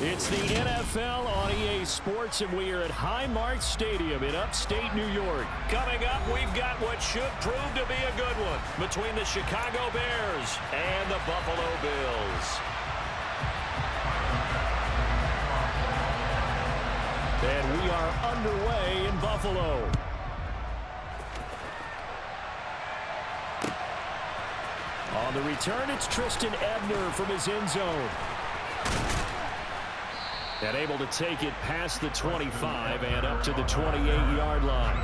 It's the NFL on EA Sports, and we are at Highmark Stadium in upstate New York. Coming up, we've got what should prove to be a good one between the Chicago Bears and the Buffalo Bills. And we are underway in Buffalo. On the return, it's Tristan Ebner from his end zone. And able to take it past the 25 and up to the 28-yard line.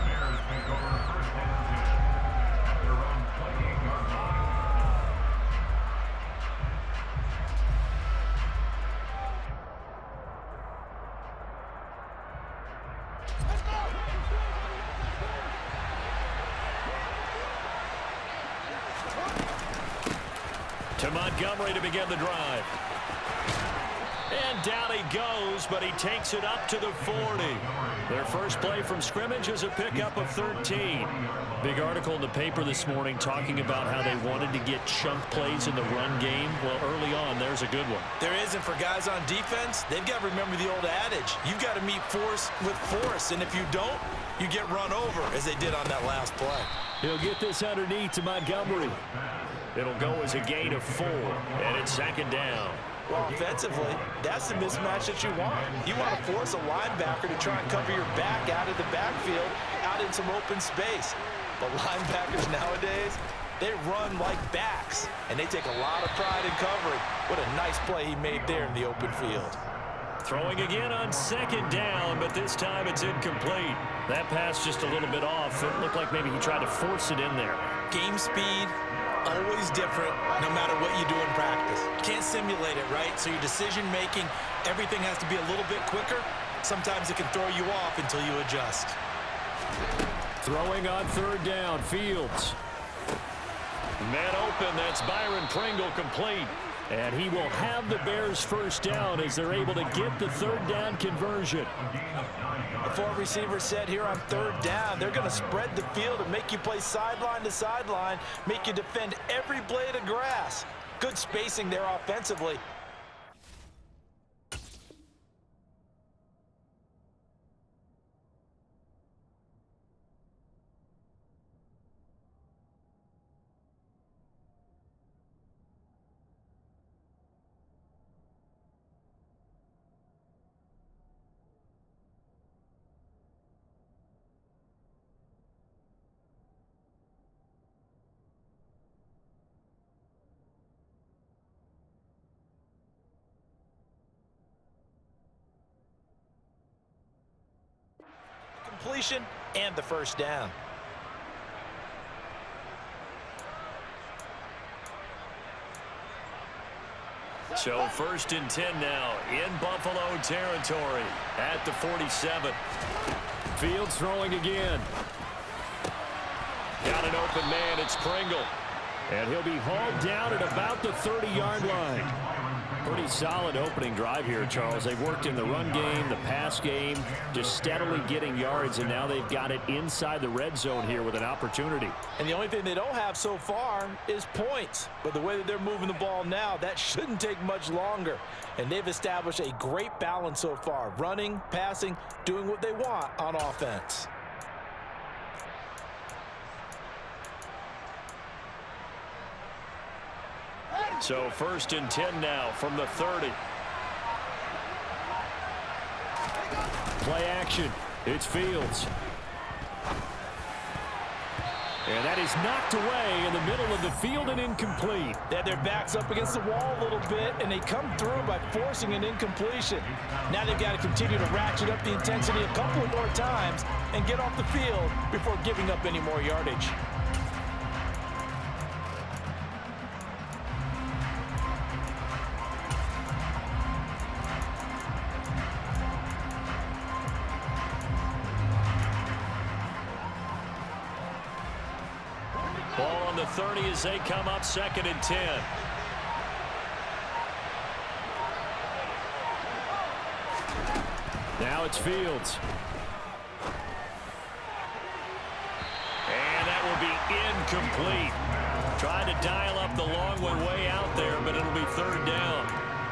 To Montgomery to begin the drive. And down he goes, but he takes it up to the 40. Their first play from scrimmage is a pickup of 13. Big article in the paper this morning talking about how they wanted to get chunk plays in the run game. Well, early on, there's a good one. There isn't for guys on defense. They've got to remember the old adage. You've got to meet force with force, and if you don't, you get run over, as they did on that last play. He'll get this underneath to Montgomery. It'll go as a gain of 4, and it's second down. Well, offensively, that's the mismatch that you want. You want to force a linebacker to try and cover your back out of the backfield, out in some open space. But linebackers nowadays, they run like backs, and they take a lot of pride in covering. What a nice play he made there in the open field. Throwing again on second down, but this time it's incomplete. That pass just a little bit off. It looked like maybe he tried to force it in there. Game speed, always different no matter what you do in practice. Can't simulate it, right? So your decision-making, everything has to be a little bit quicker. Sometimes it can throw you off until you adjust. Throwing on third down, Fields. Man open, that's Byron Pringle complete. And he will have the Bears first down as they're able to get the third down conversion. The 4 receivers set here on third down. They're going to spread the field and make you play sideline to sideline, make you defend every blade of grass. Good spacing there offensively. Completion and the first down. So first and 10 now in Buffalo territory at the 47. Fields throwing again. Got an open man, it's Pringle. And he'll be hauled down at about the 30-yard line. Pretty solid opening drive here, Charles. They've worked in the run game, the pass game, just steadily getting yards, and now they've got it inside the red zone here with an opportunity. And the only thing they don't have so far is points. But the way that they're moving the ball now, that shouldn't take much longer. And they've established a great balance so far, running, passing, doing what they want on offense. So first and 10 now from the 30. Play action. It's Fields. And that is knocked away in the middle of the field and incomplete. They had their backs up against the wall a little bit, and they come through by forcing an incompletion. Now they've got to continue to ratchet up the intensity a couple of more times and get off the field before giving up any more yardage. Ball on the 30 as they come up second and 10. Now it's Fields. And that will be incomplete. Tried to dial up the long one way out there, but it'll be third down.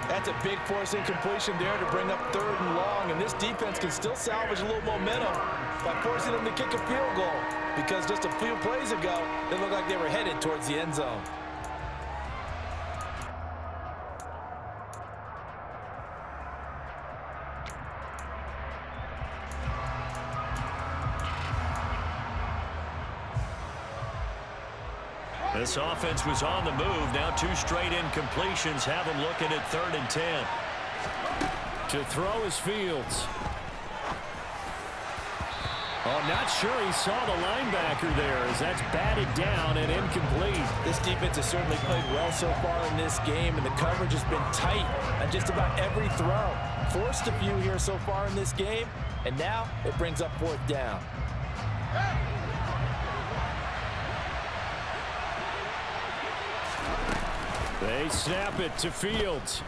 That's a big force incompletion there to bring up 3rd and long, and this defense can still salvage a little momentum by forcing them to kick a field goal, because just a few plays ago, they looked like they were headed towards the end zone. This offense was on the move. Now 2 straight incompletions have them looking at 3rd and 10. To throw is Fields. Oh, not sure he saw the linebacker there as that's batted down and incomplete. This defense has certainly played well so far in this game, and the coverage has been tight on just about every throw. Forced a few here so far in this game, and now it brings up 4th down. They snap it to Fields.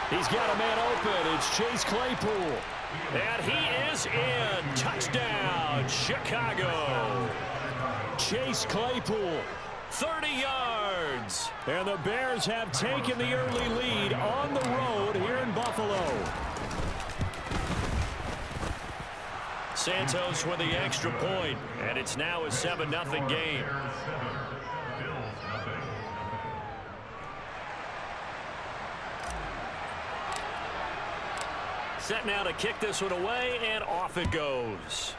He's got a man open. It's Chase Claypool. And he is in. Touchdown, Chicago. Chase Claypool, 30 yards. And the Bears have taken the early lead on the road here in Buffalo. Santos with the extra point, and it's now a 7-0 game. Set now to kick this one away, and off it goes.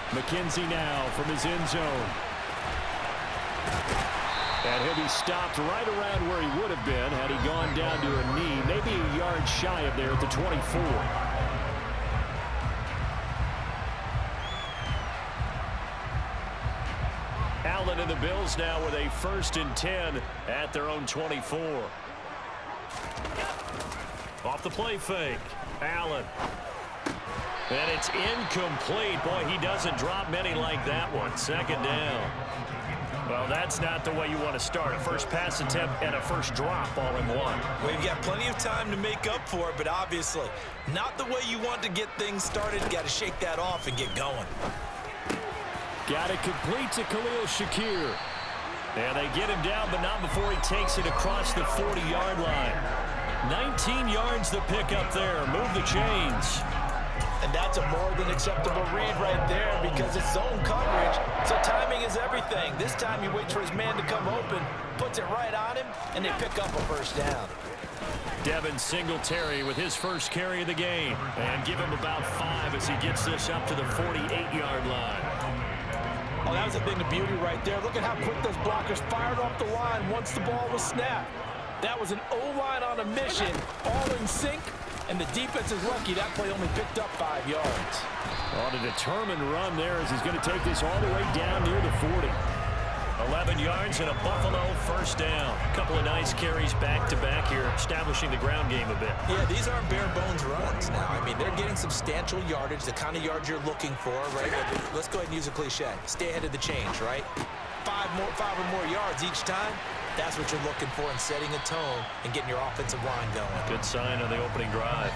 McKenzie now from his end zone. And he'll be stopped right around where he would have been had he gone down to a knee, maybe a yard shy of there at the 24. Allen and the Bills now with a 1st and 10 at their own 24. Off the play fake. Allen. And it's incomplete. Boy, he doesn't drop many like that one. 2nd down. Well, that's not the way you want to start. First pass attempt and a first drop all in one. Well, you've got plenty of time to make up for it, but obviously not the way you want to get things started. Got to shake that off and get going. Got it complete to Khalil Shakir. And they get him down, but not before he takes it across the 40-yard line. 19 yards the pick up there. Move the chains. And that's a more than acceptable read right there because it's zone coverage, so timing is everything. This time he waits for his man to come open, puts it right on him, and they pick up a 1st down. Devin Singletary with his first carry of the game. And give him about 5 as he gets this up to the 48-yard line. Oh, that was a thing of beauty right there. Look at how quick those blockers fired off the line once the ball was snapped. That was an O-line on a mission, all in sync, and the defense is lucky that play only picked up 5 yards. On a determined run there as he's going to take this all the way down near the 40. 11 yards and a Buffalo 1st down. A couple of nice carries back-to-back here, establishing the ground game a bit. Yeah, these aren't bare-bones runs now. I mean, they're getting substantial yardage, the kind of yards you're looking for, right? Let's go ahead and use a cliche. Stay ahead of the change, right? 5 or more yards each time. That's what you're looking for in setting a tone and getting your offensive line going. Good sign on the opening drive.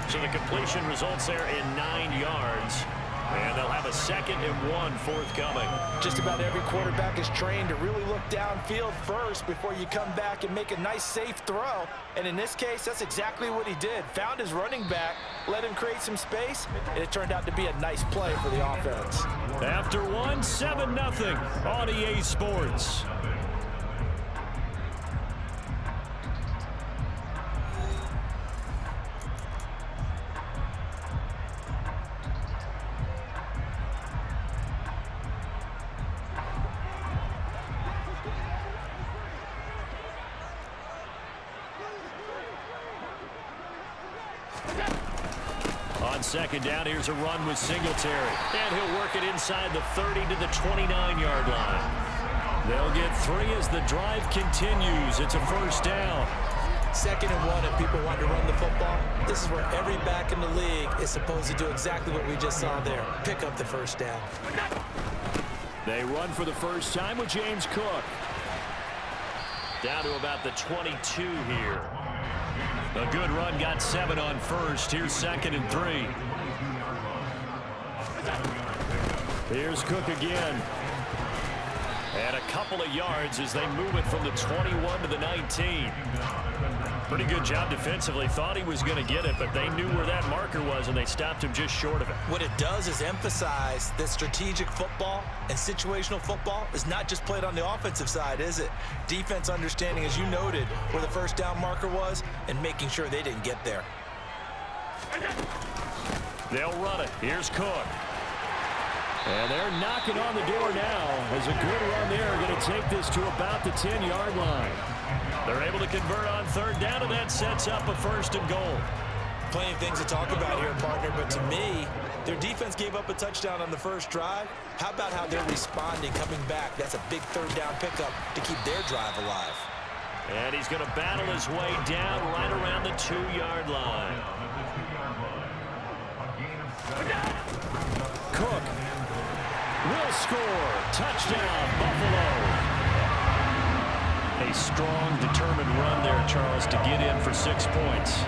So the completion results there in 9 yards. And they'll have a 2nd and 1 forthcoming. Just about every quarterback is trained to really look downfield first before you come back and make a nice, safe throw. And in this case, that's exactly what he did. Found his running back, let him create some space, and it turned out to be a nice play for the offense. After one, 7-0 on EA Sports. On 2nd down, here's a run with Singletary. And he'll work it inside the 30 to the 29-yard line. They'll get 3 as the drive continues. It's a 1st down. 2nd and 1 if people want to run the football. This is where every back in the league is supposed to do exactly what we just saw there. Pick up the 1st down. They run for the first time with James Cook. Down to about the 22 here. A good run, got 7 on 1st. Here's 2nd and 3. Here's Cook again. And a couple of yards as they move it from the 21 to the 19. Pretty good job defensively. Thought he was going to get it, but they knew where that marker was, and they stopped him just short of it. What it does is emphasize that strategic football and situational football is not just played on the offensive side, is it? Defense understanding, as you noted, where the first down marker was and making sure they didn't get there. They'll run it. Here's Cook. And they're knocking on the door now as a good run there. Going to take this to about the 10-yard line. They're able to convert on third down, and that sets up a 1st and goal. Plenty of things to talk about here, partner, but to me, their defense gave up a touchdown on the first drive. How about how they're responding, coming back? That's a big third down pickup to keep their drive alive. And he's going to battle his way down right around the 2-yard line. Cook will score. Touchdown, Buffalo. A strong, determined run there, Charles, to get in for 6 points.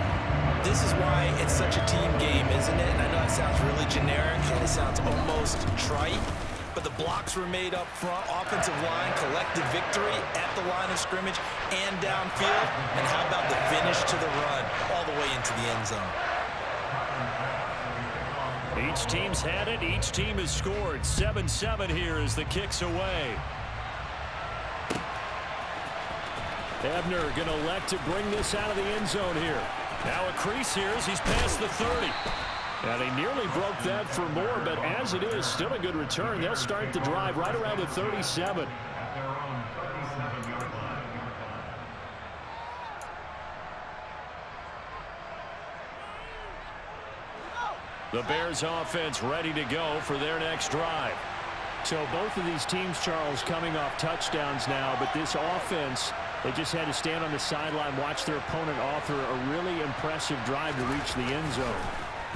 This is why it's such a team game, isn't it? And I know it sounds really generic and it sounds almost trite, but the blocks were made up front, offensive line, collective victory at the line of scrimmage and downfield. And how about the finish to the run all the way into the end zone? Each team's had it. Each team has scored. 7-7 here as the kick's away. Ebner going to elect to bring this out of the end zone here. Now a crease here as he's past the 30. And he nearly broke that for more, but as it is, still a good return. They'll start the drive right around the 37. The Bears offense ready to go for their next drive. So both of these teams, Charles, coming off touchdowns now, but this offense, they just had to stand on the sideline, watch their opponent author a really impressive drive to reach the end zone.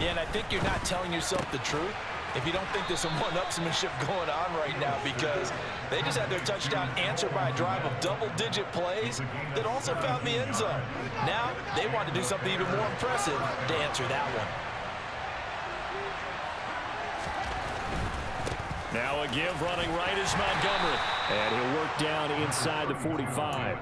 Yeah, and I think you're not telling yourself the truth if you don't think there's some one-upsmanship going on right now, because they just had their touchdown answered by a drive of double-digit plays that also found the end zone. Now they want to do something even more impressive to answer that one. Now a give running right is Montgomery. And he'll work down inside the 45.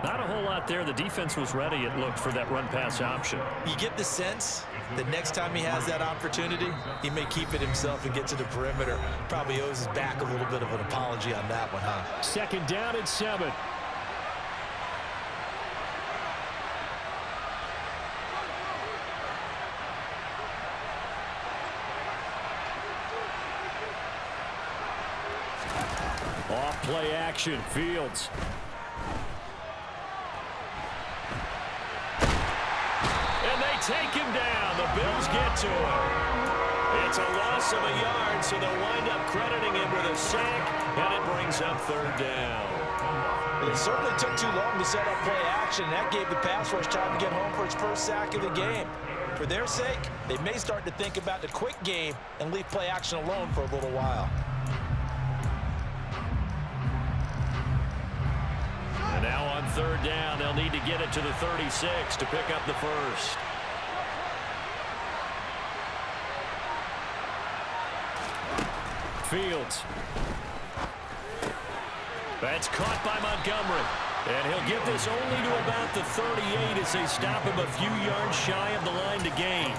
Not a whole lot there. The defense was ready, it looked, for that run-pass option. You get the sense that next time he has that opportunity, he may keep it himself and get to the perimeter. Probably owes his back a little bit of an apology on that one, huh? 2nd down and 7. Off play action, Fields. And they take him down. The Bills get to him. It's a loss of a yard, so they'll wind up crediting him with a sack, and it brings up 3rd down. Well, it certainly took too long to set up play action. That gave the pass rush time to get home for its first sack of the game. For their sake, they may start to think about the quick game and leave play action alone for a little while. And now on 3rd down, they'll need to get it to the 36 to pick up the first. Fields. That's caught by Montgomery. And he'll get this only to about the 38 as they stop him a few yards shy of the line to gain.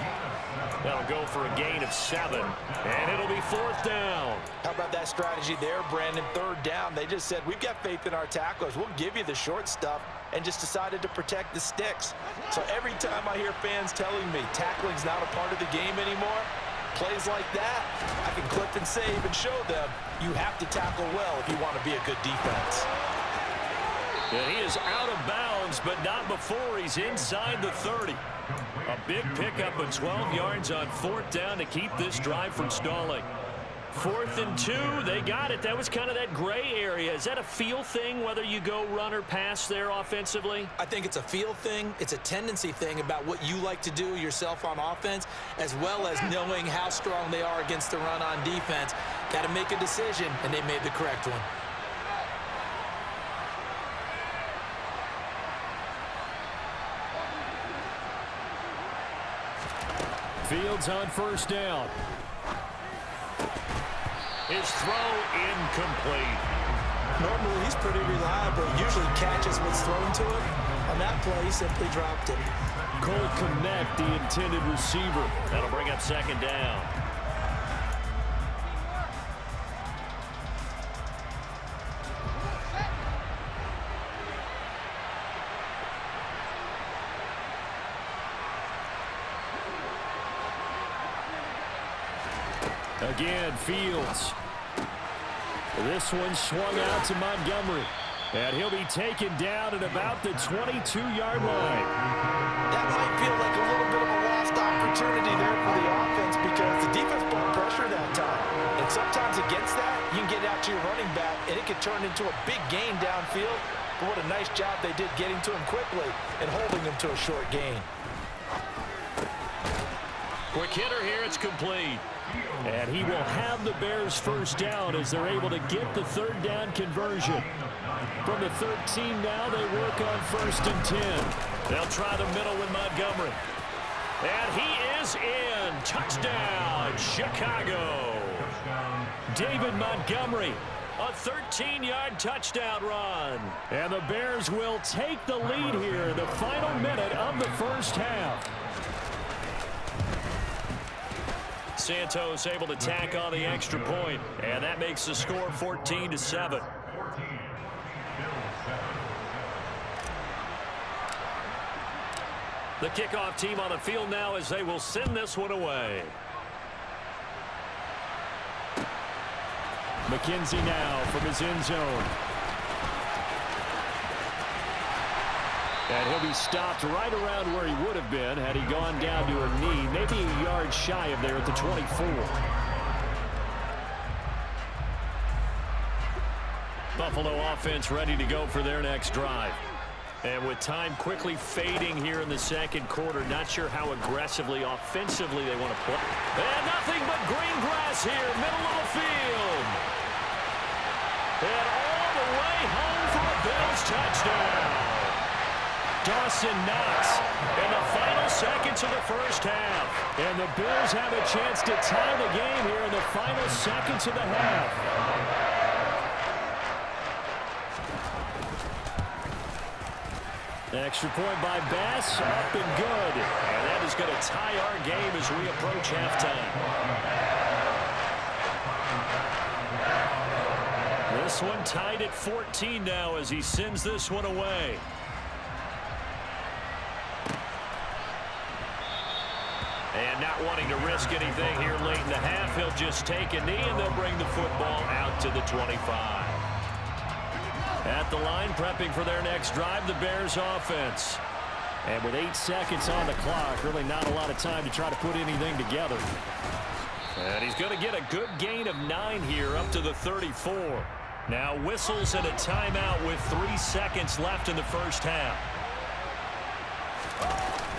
That'll go for a gain of 7, and it'll be 4th down. How about that strategy there, Brandon? 3rd down, they just said, we've got faith in our tacklers. We'll give you the short stuff, and just decided to protect the sticks. So every time I hear fans telling me tackling's not a part of the game anymore, plays like that, I can clip and save and show them you have to tackle well if you want to be a good defense. And he is out of bounds, but not before he's inside the 30. A big pickup of 12 yards on 4th down to keep this drive from stalling. 4th and 2, they got it. That was kind of that gray area. Is that a feel thing, whether you go run or pass there offensively? I think it's a feel thing. It's a tendency thing about what you like to do yourself on offense, as well as knowing how strong they are against the run on defense. Got to make a decision, and they made the correct one. Fields on 1st down. His throw incomplete. Normally, he's pretty reliable. Usually catches what's thrown to him. On that play, he simply dropped it. Cole Kmet, the intended receiver. That'll bring up second down. Again, Fields. This one swung out to Montgomery. And he'll be taken down at about the 22-yard line. That might feel like a little bit of a lost opportunity there for the offense because the defense brought pressure that time. And sometimes against that, you can get out to your running back, and it could turn into a big gain downfield. But what a nice job they did getting to him quickly and holding him to a short gain. Quick hitter here, it's complete. And he will have the Bears first down as they're able to get the third down conversion. From the 13 now, they work on 1st and 10. They'll try the middle with Montgomery. And he is in. Touchdown, Chicago. David Montgomery, a 13-yard touchdown run. And the Bears will take the lead here in the final minute of the first half. Santos able to tack on the extra point, and that makes the score 14-7. The kickoff team on the field now as they will send this one away. McKenzie now from his end zone. And he'll be stopped right around where he would have been had he gone down to a knee, maybe a yard shy of there at the 24. Buffalo offense ready to go for their next drive. And with time quickly fading here in the second quarter, not sure how aggressively, offensively they want to play. And nothing but green grass here, middle of the field. And all the way home for a Bills touchdown. Dawson Knox in the final seconds of the first half. And the Bills have a chance to tie the game here in the final seconds of the half. Extra point by Bass, up and good. And that is going to tie our game as we approach halftime. This one tied at 14 now as he sends this one away. And not wanting to risk anything here late in the half, he'll just take a knee and they'll bring the football out to the 25. At the line, prepping for their next drive, the Bears offense. And with 8 seconds on the clock, really not a lot of time to try to put anything together. And he's going to get a good gain of 9 here up to the 34. Now whistles and a timeout with 3 seconds left in the first half.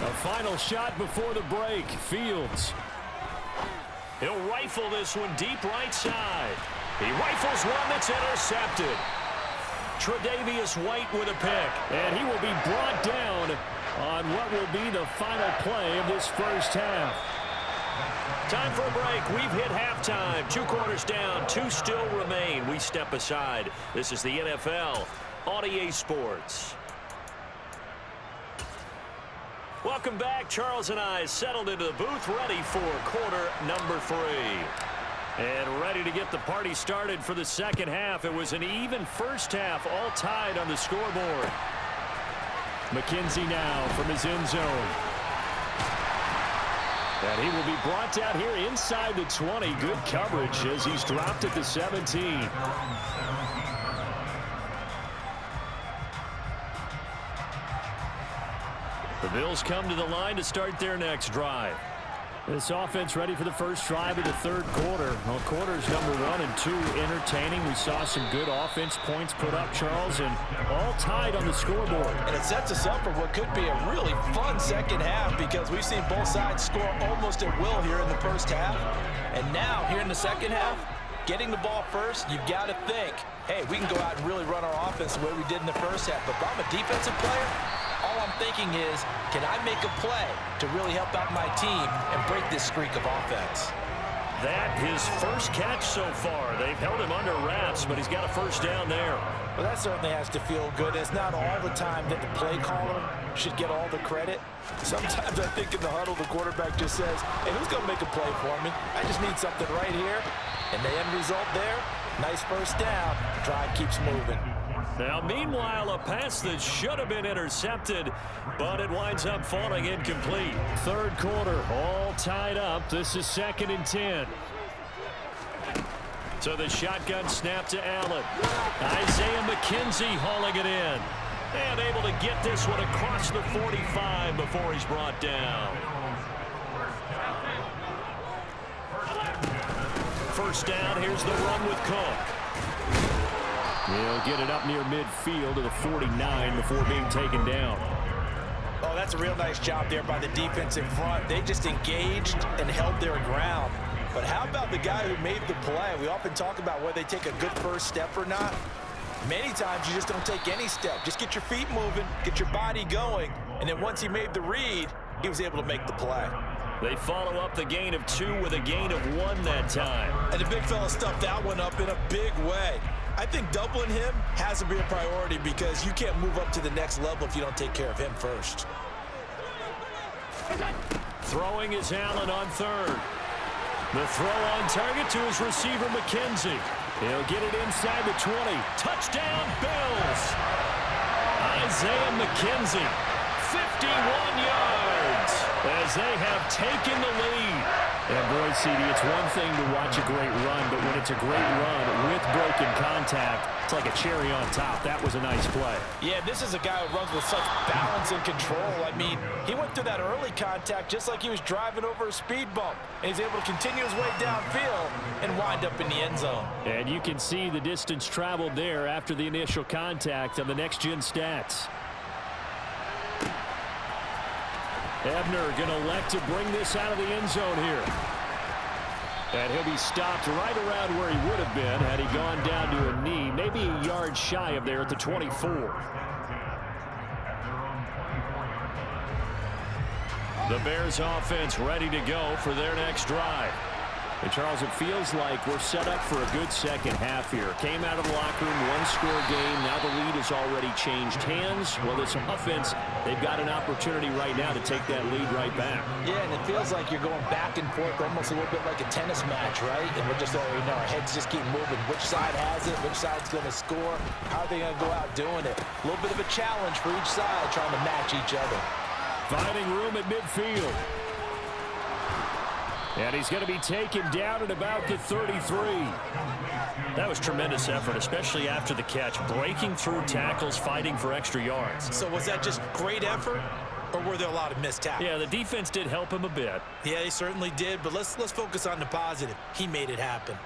A final shot before the break. Fields. He'll rifle this one deep right side. He rifles one that's intercepted. Tre'Davious White with a pick. And he will be brought down on what will be the final play of this first half. Time for a break. We've hit halftime. 2 quarters down. 2 still remain. We step aside. This is the NFL on EA Sports. Welcome back. Charles and I settled into the booth, ready for quarter number 3. And ready to get the party started for the second half. It was an even first half, all tied on the scoreboard. McKenzie now from his end zone. And he will be brought down here inside the 20. Good coverage as he's dropped at the 17. The Bills come to the line to start their next drive. This offense ready for the first drive of the third quarter. Well, quarters number 1 and 2 entertaining. We saw some good offense points put up, Charles, and all tied on the scoreboard. And it sets us up for what could be a really fun second half because we've seen both sides score almost at will here in the first half. And now, here in the second half, getting the ball first, you've got to think, hey, we can go out and really run our offense the way we did in the first half. But if I'm a defensive player, all I'm thinking is, can I make a play to really help out my team and break this streak of offense? that his first catch so far. They've held him under wraps, but he's got a first down there. Well, that certainly has to feel good. It's not all the time that the play caller should get all the credit. Sometimes I think in the huddle, the quarterback just says, hey, who's going to make a play for me? I just need something right here. And the end result there, nice first down. Drive keeps moving. Now, meanwhile, a pass that should have been intercepted, but it winds up falling incomplete. Third quarter, all tied up. This is 2nd and 10. So the shotgun snap to Allen. Isaiah McKenzie hauling it in. And able to get this one across the 45 before he's brought down. First down, here's the run with Cook. He'll get it up near midfield to the 49 before being taken down. Oh, that's a real nice job there by the defense in front. They just engaged and held their ground. But how about the guy who made the play? We often talk about whether they take a good first step or not. Many times you just don't take any step. Just get your feet moving, get your body going, and then once he made the read, he was able to make the play. They follow up the gain of 2 with a gain of 1 that time. And the big fella stuffed that one up in a big way. I think doubling him has to be a priority because you can't move up to the next level if you don't take care of him first. Throwing is Allen on third. The throw on target to his receiver, McKenzie. He'll get it inside the 20. Touchdown, Bills. Isaiah McKenzie, 51 yards as they have taken the lead. And boy, CD, it's one thing to watch a great run, but when it's a great run with broken contact, it's like a cherry on top. That was a nice play. Yeah, this is a guy who runs with such balance and control. I mean, he went through that early contact just like he was driving over a speed bump. And he's able to continue his way downfield and wind up in the end zone. And you can see the distance traveled there after the initial contact on the next-gen stats. Ebner going to elect to bring this out of the end zone here. And he'll be stopped right around where he would have been had he gone down to a knee, maybe a yard shy of there at the 24. The Bears offense ready to go for their next drive. And Charles, it feels like we're set up for a good second half here. Came out of the locker room, one-score game. Now the lead has already changed hands. Well, this offense, they've got an opportunity right now to take that lead right back. Yeah, and it feels like you're going back and forth almost a little bit like a tennis match, right? And we're just already know our heads just keep moving. Which side has it? Which side's going to score? How are they going to go out doing it? A little bit of a challenge for each side trying to match each other. Finding room at midfield. And he's going to be taken down at about the 33. That was tremendous effort, especially after the catch. Breaking through tackles, fighting for extra yards. So was that just great effort, or were there a lot of missed tackles? Yeah, the defense did help him a bit. Yeah, they certainly did, but let's focus on the positive. He made it happen.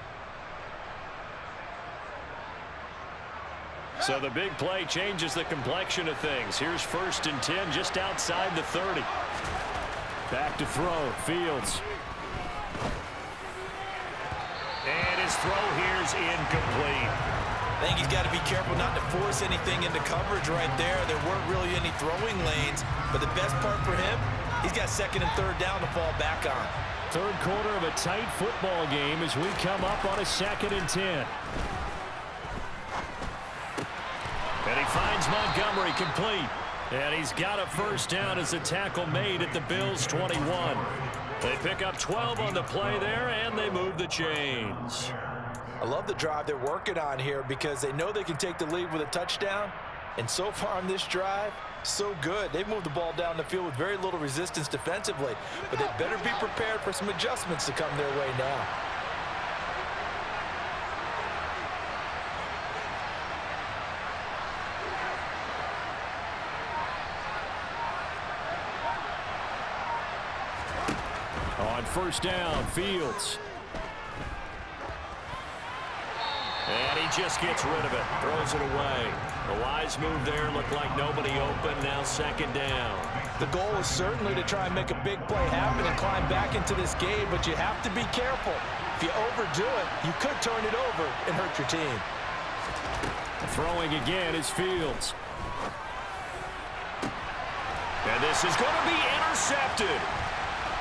So the big play changes the complexion of things. Here's 1st and 10 just outside the 30. Back to throw, Fields. And his throw here is incomplete. I think he's got to be careful not to force anything into coverage right there. There weren't really any throwing lanes, but the best part for him, he's got 2nd and 3rd down to fall back on. Third quarter of a tight football game as we come up on a 2nd and 10. And he finds Montgomery complete. And he's got a first down as a tackle made at the Bills' 21. They pick up 12 on the play there, and they move the chains. I love the drive they're working on here because they know they can take the lead with a touchdown. And so far on this drive, so good. They've moved the ball down the field with very little resistance defensively. But they better be prepared for some adjustments to come their way now. On first down, Fields. And he just gets rid of it, throws it away. The wise move there, looked like nobody open, now 2nd down. The goal is certainly to try and make a big play happen and climb back into this game, but you have to be careful. If you overdo it, you could turn it over and hurt your team. Throwing again is Fields. And this is going to be intercepted.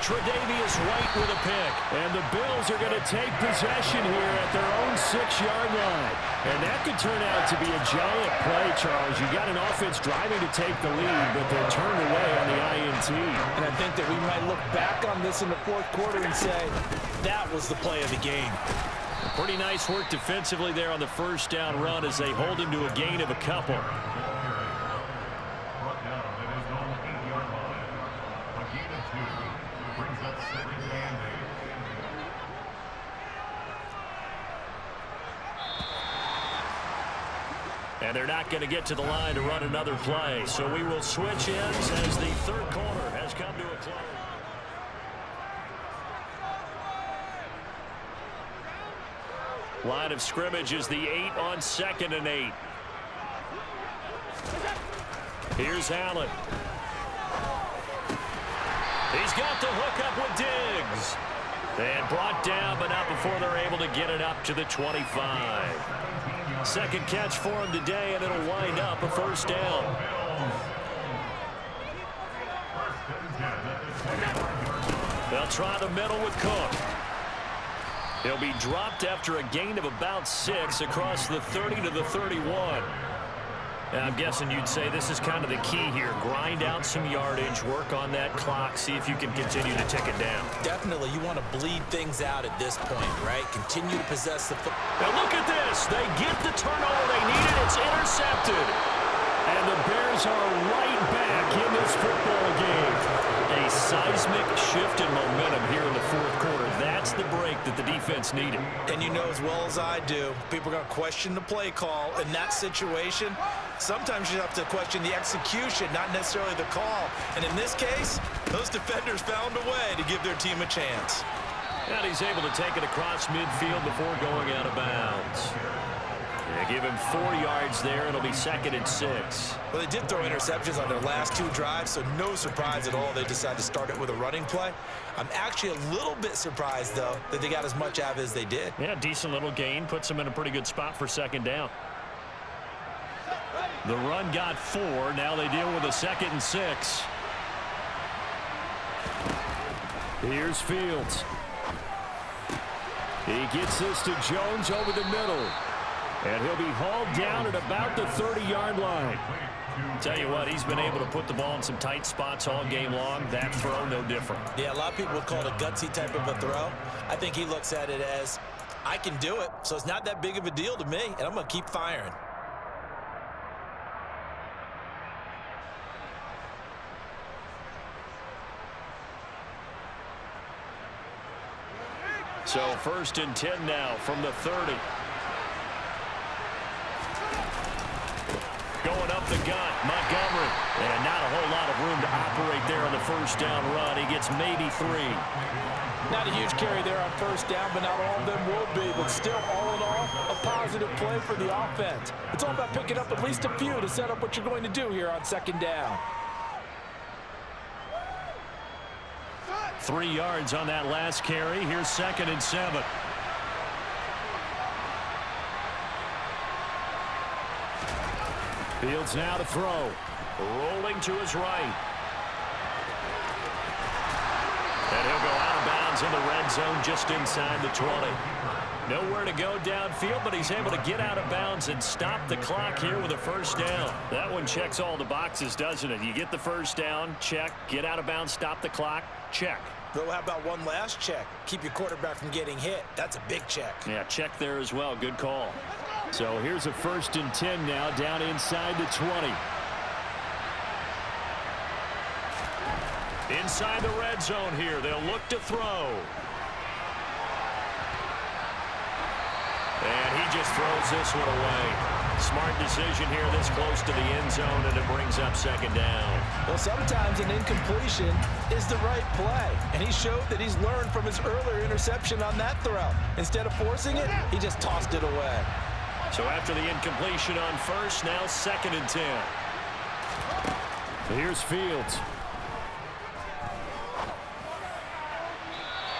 Tre'Davious White with a pick. And the Bills are going to take possession here at their own 6-yard line. And that could turn out to be a giant play, Charles. You got an offense driving to take the lead, but they're turned away on the INT. And I think that we might look back on this in the fourth quarter and say, that was the play of the game. Pretty nice work defensively there on the first down run as they hold him to a gain of a couple. And they're not going to get to the line to run another play. So we will switch ends as the third quarter has come to a close. Line of scrimmage is the 8 on 2nd and 8. Here's Allen. He's got the hook up with Diggs. And brought down, but not before they're able to get it up to the 25. Second catch for him today, and it'll wind up a first down. They'll try the middle with Cook. He'll be dropped after a gain of about 6 across the 30 to the 31. Now, I'm guessing you'd say this is kind of the key here. Grind out some yardage, work on that clock, see if you can continue to tick it down. Definitely, you want to bleed things out at this point, right? Continue to possess the football. Now look at this. They get the turnover they needed. It's intercepted. And the Bears are right back in this football game. A seismic shift in momentum here in the fourth quarter. That's the break that the defense needed. And you know as well as I do, people are going to question the play call in that situation. Sometimes you have to question the execution, not necessarily the call. And in this case, those defenders found a way to give their team a chance. And he's able to take it across midfield before going out of bounds. They give him 4 yards there. It'll be 2nd and 6. Well, they did throw interceptions on their last 2 drives, so no surprise at all they decided to start it with a running play. I'm actually a little bit surprised, though, that they got as much out of it as they did. Yeah, decent little gain. Puts them in a pretty good spot for 2nd down. The run got 4. Now they deal with a 2nd and 6. Here's Fields. He gets this to Jones over the middle. And he'll be hauled down at about the 30-yard line. Tell you what, he's been able to put the ball in some tight spots all game long. That throw, no different. Yeah, a lot of people would call it a gutsy type of a throw. I think he looks at it as, I can do it, so it's not that big of a deal to me, and I'm going to keep firing. So 1st and 10 now from the 30. Going up the gut, Montgomery. And not a whole lot of room to operate there on the first down run. He gets maybe 3. Not a huge carry there on first down, but not all of them will be. But still, all in all, a positive play for the offense. It's all about picking up at least a few to set up what you're going to do here on 2nd down. 3 yards on that last carry. Here's 2nd and 7. Fields now to throw. Rolling to his right. And he'll go out of bounds in the red zone just inside the 20. Nowhere to go downfield, but he's able to get out of bounds and stop the clock here with a first down. That one checks all the boxes, doesn't it? You get the first down, check. Get out of bounds, stop the clock, check. Well, how about one last check? Keep your quarterback from getting hit. That's a big check. Yeah, check there as well. Good call. So here's a 1st and 10 now down inside the 20. Inside the red zone here. They'll look to throw. And he just throws this one away. Smart decision here this close to the end zone, and it brings up 2nd down. Well, sometimes an incompletion is the right play. And he showed that he's learned from his earlier interception on that throw. Instead of forcing it, he just tossed it away. So after the incompletion on first, now 2nd and 10. Here's Fields.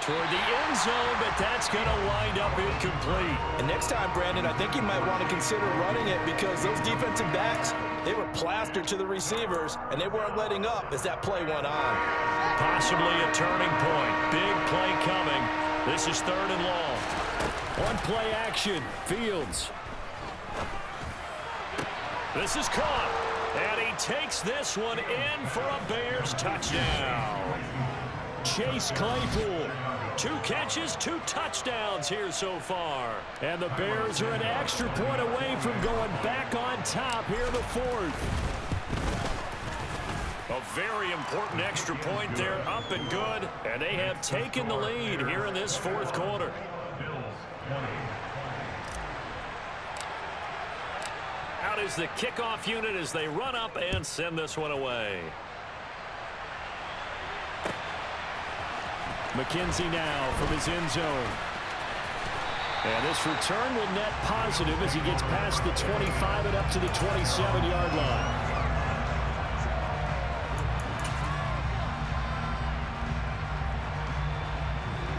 toward the end zone, but that's going to wind up incomplete. And next time, Brandon, I think you might want to consider running it because those defensive backs, they were plastered to the receivers, and they weren't letting up as that play went on. Possibly a turning point. Big play coming. This is 3rd and long. One play action. Fields. This is caught. And he takes this one in for a Bears touchdown. Chase Claypool. 2 catches, 2 touchdowns here so far. And the Bears are an extra point away from going back on top here in the 4th. A very important extra point there, up and good. And they have taken the lead here in this 4th quarter. Out is the kickoff unit as they run up and send this one away. McKenzie now from his end zone. And this return will net positive as he gets past the 25 and up to the 27-yard line.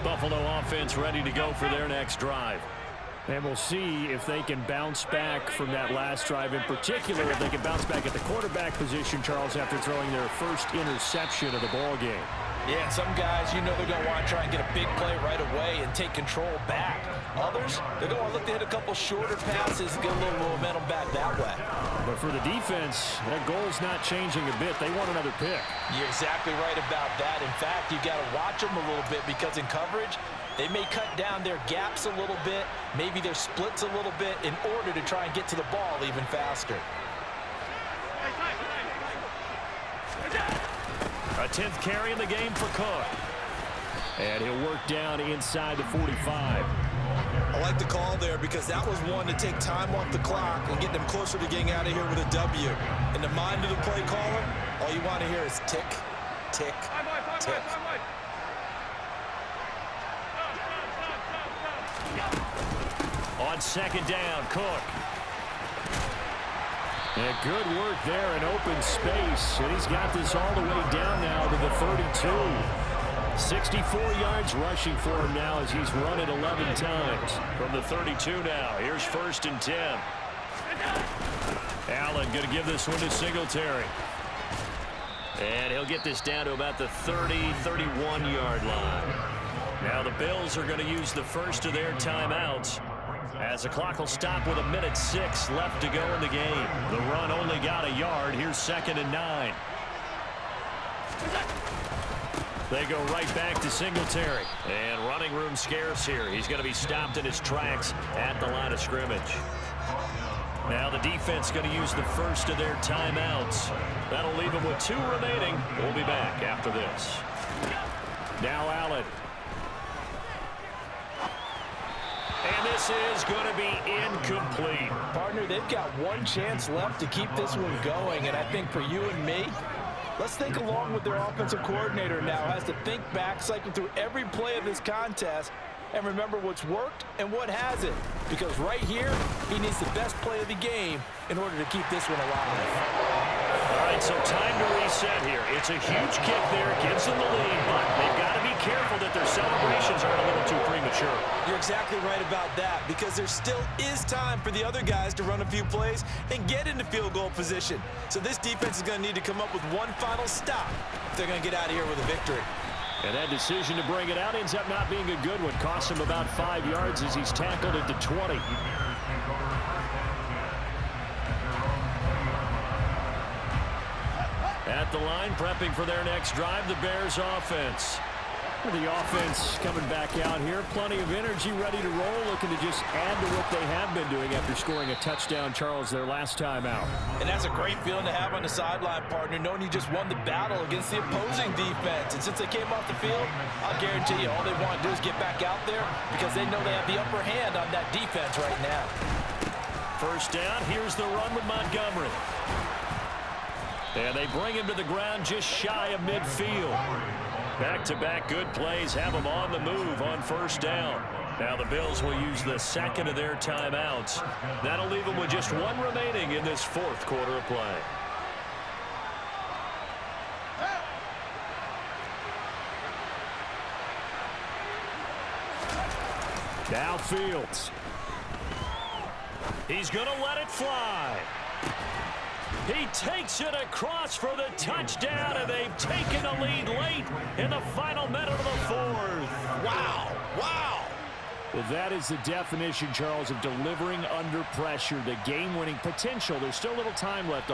Buffalo offense ready to go for their next drive. And we'll see if they can bounce back from that last drive in particular, if they can bounce back at the quarterback position, Charles, after throwing their first interception of the ball game. Yeah, and some guys, you know they're going to want to try and get a big play right away and take control back. Others, they're going to look to hit a couple shorter passes and get a little momentum back that way. But for the defense, that goal's not changing a bit. They want another pick. You're exactly right about that. In fact, you've got to watch them a little bit because in coverage, they may cut down their gaps a little bit, maybe their splits a little bit in order to try and get to the ball even faster. A 10th carry in the game for Cook. And he'll work down inside the 45. I like the call there because that was one to take time off the clock and get them closer to getting out of here with a W. In the mind of the play caller, all you want to hear is tick, tick, tick. On 2nd down, Cook. And good work there in open space. And he's got this all the way down now to the 32. 64 yards rushing for him now as he's run it 11 times. From the 32 now, here's 1st and 10. Allen going to give this one to Singletary. And he'll get this down to about the 30, 31-yard line. Now the Bills are going to use the first of their timeouts, as the clock will stop with 1:06 left to go in the game. The run only got a yard. Here's 2nd and 9. They go right back to Singletary. And running room scarce here. He's going to be stopped in his tracks at the line of scrimmage. Now the defense going to use the first of their timeouts. That'll leave them with 2 remaining. We'll be back after this. Now Allen. And this is going to be incomplete. Partner, they've got one chance left to keep this one going, and I think for you and me, let's think along with their offensive coordinator now. Has to think back, cycle through every play of this contest, and remember what's worked and what hasn't. Because right here, he needs the best play of the game in order to keep this one alive. All right, so time to reset here. It's a huge kick there, gives them the lead, but they've got to be careful that their celebrations aren't a little too premature. You're exactly right about that, because there still is time for the other guys to run a few plays and get into field goal position. So this defense is going to need to come up with one final stop if they're going to get out of here with a victory. And that decision to bring it out ends up not being a good one. Costs him about 5 yards as he's tackled at the 20. At the line, prepping for their next drive, the Bears offense. The offense coming back out here. Plenty of energy, ready to roll, looking to just add to what they have been doing after scoring a touchdown, Charles, their last time out. And that's a great feeling to have on the sideline, partner, knowing you just won the battle against the opposing defense. And since they came off the field, I'll guarantee you all they want to do is get back out there because they know they have the upper hand on that defense right now. First down, here's the run with Montgomery. And they bring him to the ground just shy of midfield. Back-to-back good plays have them on the move on first down. Now the Bills will use the second of their timeouts. That'll leave them with just 1 remaining in this 4th quarter of play. Now Fields. He's going to let it fly. He takes it across for the touchdown, and they've taken the lead late in the final minute of the fourth. Wow. Wow. Well, that is the definition, Charles, of delivering under pressure. The game-winning potential. There's still a little time left.